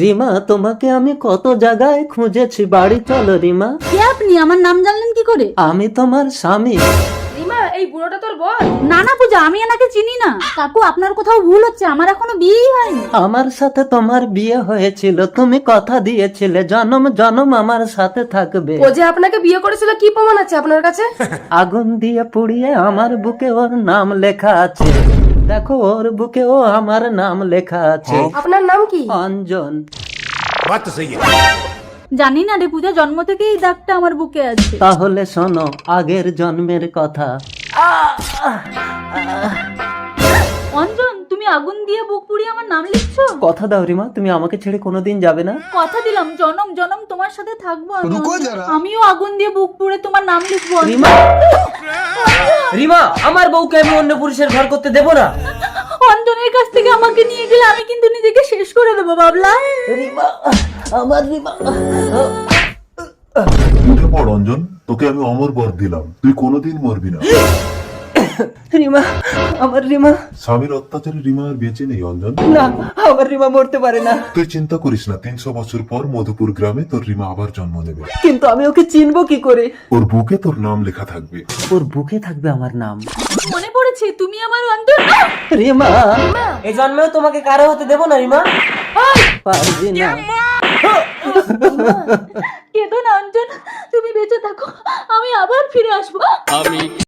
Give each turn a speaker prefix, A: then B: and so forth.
A: রিমা, তোমাকে আমি কত জায়গায় খুঁজেছি, বাড়ি চলো রিমা।
B: কে আপনি? আমার নাম জানলেন কি করে?
A: আমি তোমার স্বামী।
C: রিমা, এই বুড়োটা তোর বল?
B: না না পূজা, আমি এনাকে চিনি না। কাকু, আপনার কোথাও ভুল হচ্ছে, আমার এখনো বিয়েই হয়নি।
A: আমার সাথে তোমার বিয়ে হয়েছিল, তুমি কথা দিয়েছিলে জনম জনম আমার সাথে থাকবে।
C: ও যে আপনাকে বিয়ে করেছিল, কি প্রমাণ আছে আপনার কাছে?
A: আগুন দিয়ে পুড়িয়ে আমার বুকে ওর নাম লেখা আছে, দেখো ওর বুকেও আমার নাম লেখা আছে।
C: আপনার নাম কি?
A: অঞ্জন।
D: बात तो सही है।
B: জানি না রে পূজা, জন্ম থেকেই এই দাগটা আমার বুকে আছে।
A: তাহলে শোনো আগের জন্মের কথা।
B: অঞ্জন, তুমি আগুন দিয়ে বুক পুড়িয়ে আমার নাম লিখছো?
A: কথা দাও রিমা, তুমি আমাকে ছেড়ে কোনোদিন যাবে না।
B: কথা দিলাম, জনম জনম তোমার সাথে থাকবো আমি।
D: রুকো যারা।
B: আমিও আগুন দিয়ে বুক পুড়ে তোমার নাম লিখবো।
A: রিমা,
E: রিমা, আমার বউকে আমি অন্য পুরুষের ঘর করতে দেবো না।
B: অঞ্জনের কাছ থেকে আমাকে নিয়ে গেলে আমি কিন্তু নিজেকে শেষ করে দেবো বাবলা।
A: রিমা, আমার রিমা।
F: উঠে পড় অঞ্জন, তোকে আমি অমর বর দিলাম, তুই কোনোদিন মরবি না।
A: রিমা, আমার রিমা।
F: স্বামীর অত্যাচারে রিমা আর বেঁচে নেই অঞ্জন।
A: না, আমার রিমা মরতে পারে না।
F: তুই চিন্তা করিস না, 300 বছর পর মধুপুর গ্রামে তোর রিমা আবার জন্ম নেবে।
A: কিন্তু আমি ওকে চিনবো কি করে?
F: ওর বুকে তোর নাম লেখা থাকবে।
A: ওর বুকে থাকবে আমার নাম।
B: মনে পড়েছে, তুমি আমার অঞ্জন।
A: রিমা,
E: এই জন্মেও তোমাকে কারো হতে দেবো না রিমা।
A: পারবি না।
B: কেঁদো না অঞ্জন, তুমি বেঁচে থাকো, আমি আবার ফিরে আসবো।